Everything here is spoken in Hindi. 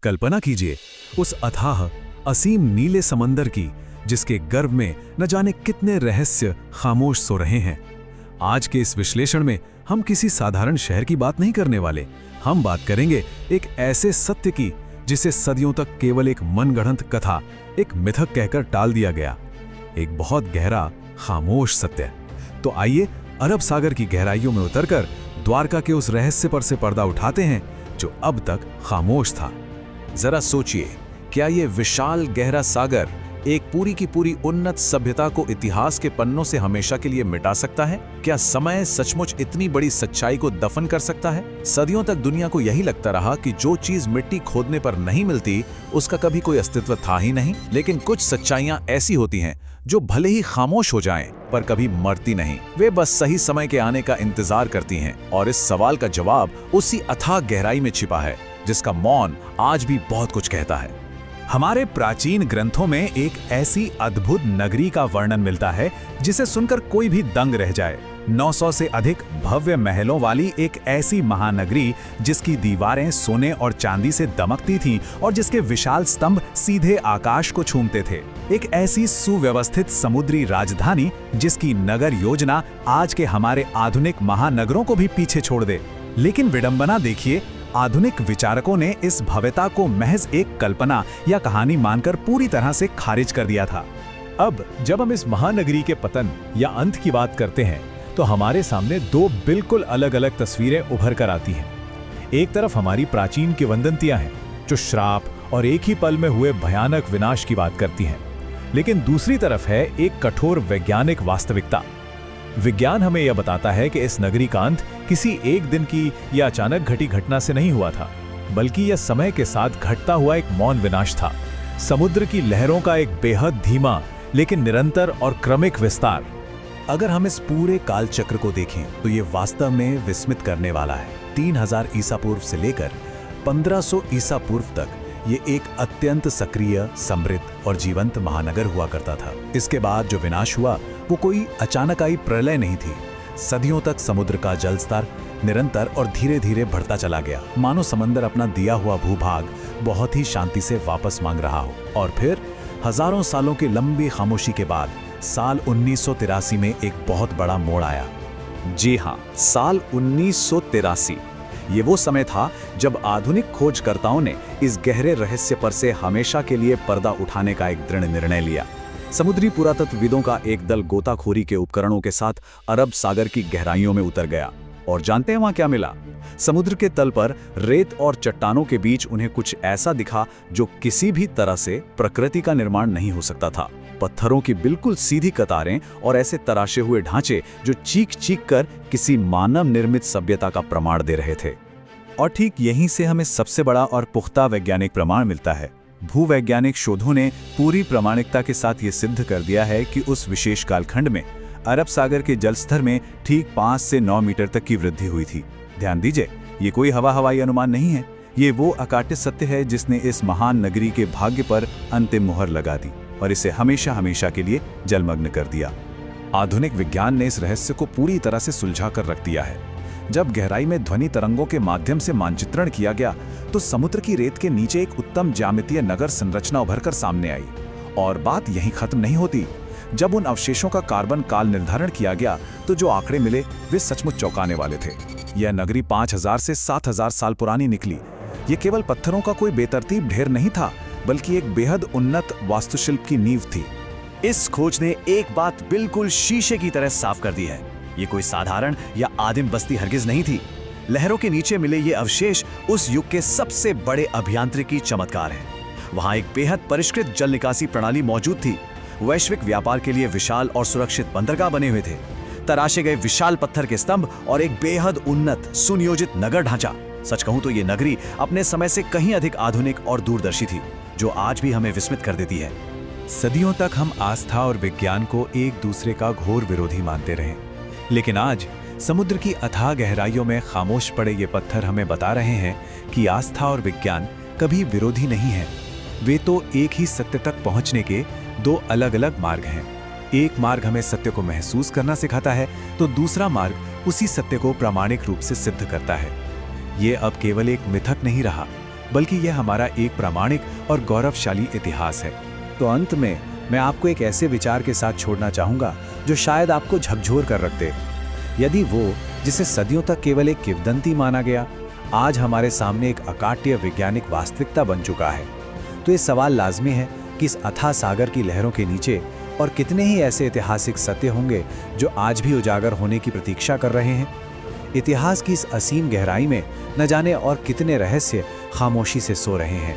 कल्पना कीजिए उस अथाह असीम नीले समंदर की, जिसके गर्भ में न जाने कितने रहस्य खामोश सो रहे हैं। आज के इस विश्लेषण में हम किसी साधारण शहर की बात नहीं करने वाले। हम बात करेंगे एक ऐसे सत्य की जिसे सदियों तक केवल एक मनगढ़ंत कथा, एक मिथक कहकर टाल दिया गया। एक बहुत गहरा, खामोश सत्य। तो आइए अरब सागर की गहराइयों में उतरकर द्वारका के उस रहस्य पर से पर्दा उठाते हैं जो अब तक खामोश था। जरा सोचिए, क्या ये विशाल गहरा सागर एक पूरी की पूरी उन्नत सभ्यता को इतिहास के पन्नों से हमेशा के लिए मिटा सकता है? क्या समय सचमुच इतनी बड़ी सच्चाई को दफन कर सकता है? सदियों तक दुनिया को यही लगता रहा कि जो चीज मिट्टी खोदने पर नहीं मिलती उसका कभी कोई अस्तित्व था ही नहीं। लेकिन कुछ सच्चाइयां ऐसी होती हैं जो भले ही खामोश हो जाएं, पर कभी मरती नहीं। वे बस सही समय के आने का इंतजार करती हैं। और इस सवाल का जवाब उसी अथाह गहराई में छिपा है, जिसका मौन आज भी बहुत कुछ कहता है। हमारे प्राचीन ग्रंथों में एक ऐसी अद्भुत नगरी का वर्णन मिलता है जिसे सुनकर कोई भी दंग रह जाए। 900 से अधिक भव्य महलों वाली एक ऐसी महानगरी जिसकी दीवारें सोने और चांदी से दमकती थीं और जिसके विशाल स्तंभ सीधे आकाश को छूमते थे। एक ऐसी सुव्यवस्थित समुद्री राजधानी जिसकी नगर योजना आज के हमारे आधुनिक महानगरों को भी पीछे छोड़ दे। लेकिन विडंबना देखिए, आधुनिक विचारकों ने इस भव्यता को महज एक कल्पना या कहानी मानकर पूरी तरह से खारिज कर दिया था। अब जब हम इस महानगरी के पतन या अंत की बात करते हैं तो हमारे सामने दो बिल्कुल अलग अलग तस्वीरें उभर कर आती हैं। एक तरफ हमारी प्राचीन किंवदंतियां हैं जो श्राप और एक ही पल में हुए भयानक विनाश की बात करती हैं, लेकिन दूसरी तरफ है एक कठोर वैज्ञानिक वास्तविकता। विज्ञान हमें यह बताता है कि इस नगरी का अंत किसी एक दिन की या अचानक घटी घटना से नहीं हुआ था, बल्कि यह समय के साथ घटता हुआ एक मौन विनाश था। समुद्र की लहरों का एक बेहद धीमा लेकिन निरंतर और क्रमिक विस्तार। अगर हम इस पूरे काल चक्र को देखें तो ये वास्तव में विस्मित करने वाला है। 3000 ईसा पूर्व से लेकर 1500 ईसा पूर्व तक ये एक अत्यंत सक्रिय, समृद्ध और जीवंत महानगर हुआ करता था। इसके बाद जो विनाश हुआ वो कोई अचानक आई प्रलय नहीं थी। सदियों तक समुद्र का जल स्तर निरंतर और धीरे धीरे बढ़ता चला गया, मानो समंदर अपना दिया हुआ भूभाग बहुत ही शांति से वापस मांग रहा हो। और फिर हजारों सालों की लंबी खामोशी के बाद साल 1983 में एक बहुत बड़ा मोड़ आया। जी हाँ, साल 1983। ये वो समय था जब आधुनिक खोजकर्ताओं ने इस गहरे रहस्य पर से हमेशा के लिए पर्दा उठाने का एक दृढ़ निर्णय लिया। समुद्री पुरातत्वविदों का एक दल गोताखोरी के उपकरणों के साथ अरब सागर की गहराइयों में उतर गया। और जानते हैं वहां क्या मिला? समुद्र के तल पर रेत और चट्टानों के बीच उन्हें कुछ ऐसा दिखा जो किसी भी तरह से प्रकृति का निर्माण नहीं हो सकता था। पत्थरों की बिल्कुल सीधी कतारें और ऐसे तराशे हुए ढांचे जो चीख कर किसी मानव निर्मित सभ्यता का प्रमाण दे रहे थे। और ठीक यहीं से हमें सबसे बड़ा और पुख्ता वैज्ञानिक प्रमाण मिलता है। भूवैज्ञानिक शोधों ने पूरी प्रामाणिकता के साथ ये सिद्ध कर दिया है कि उस विशेष कालखंड में अरब सागर के जलस्तर में ठीक 5 से 9 मीटर तक की वृद्धि हुई थी। ध्यान दीजिए, ये कोई हवाई अनुमान नहीं है। ये वो अकाट्य सत्य है जिसने इस महान नगरी के भाग्य पर अंतिम मुहर लगा दी और इसे हमेशा हमेशा के लिए जलमग्न कर दिया। आधुनिक विज्ञान ने इस रहस्य को पूरी तरह से सुलझा कर रख दिया है। जब गहराई में ध्वनि तरंगों के माध्यम से मानचित्रण किया गया तो समुद्र की रेत के नीचे एक उत्तम ज्यामितीय नगर संरचना उभरकर सामने आई। और बात यहीं खत्म नहीं होती। जब उन अवशेषों का कार्बन काल निर्धारण किया गया तो जो आंकड़े मिले वे सचमुच चौंकाने वाले थे। यह नगरी 5000 से 7000 साल पुरानी निकली। ये केवल पत्थरों का कोई बेतरतीब ढेर नहीं था, बल्कि एक बेहद उन्नत वास्तुशिल्प की नींव थी। इस खोज ने एक बात बिल्कुल शीशे की तरह साफ कर दी है। ये कोई साधारण या आदिम बस्ती हरगिज नहीं थी। लहरों के नीचे मिले ये अवशेष उस युग के सबसे बड़े अभियांत्रिकी चमत्कार हैं। वहां एक बेहद परिष्कृत जल निकासी प्रणाली मौजूद थी। वैश्विक व्यापार के लिए विशाल और सुरक्षित बंदरगाह बने हुए थे। तराशे गए विशाल पत्थर के स्तंभ और एक बेहद उन्नत सुनियोजित नगर ढांचा। सच कहूं तो ये नगरी अपने समय से कहीं अधिक आधुनिक और दूरदर्शी थी, जो आज भी हमें विस्मित कर देती है। सदियों तक हम आस्था और विज्ञान को एक दूसरे का घोर विरोधी मानते रहे, लेकिन आज समुद्र की अथाह गहराइयों में खामोश पड़े ये पत्थर हमें बता रहे हैं कि आस्था और विज्ञान कभी विरोधी नहीं है। वे तो एक ही सत्य तक पहुंचने के दो अलग अलग मार्ग हैं। एक मार्ग हमें सत्य को महसूस करना सिखाता है, तो दूसरा मार्ग उसी सत्य को प्रामाणिक रूप से सिद्ध करता है। ये अब केवल एक मिथक नहीं रहा, बल्कि यह हमारा एक प्रामाणिक और गौरवशाली इतिहास है। तो अंत में मैं आपको एक ऐसे विचार के साथ छोड़ना चाहूँगा जो शायद आपको झकझोर कर रख दे। यदि वो जिसे सदियों तक केवल एक किंवदंती माना गया, आज हमारे सामने एक अकाट्य वैज्ञानिक वास्तविकता बन चुका है, तो ये सवाल लाजमी है कि इस अथाह सागर की लहरों के नीचे और कितने ही ऐसे ऐतिहासिक सत्य होंगे जो आज भी उजागर होने की प्रतीक्षा कर रहे हैं। इतिहास की इस असीम गहराई में न जाने और कितने रहस्य खामोशी से सो रहे हैं।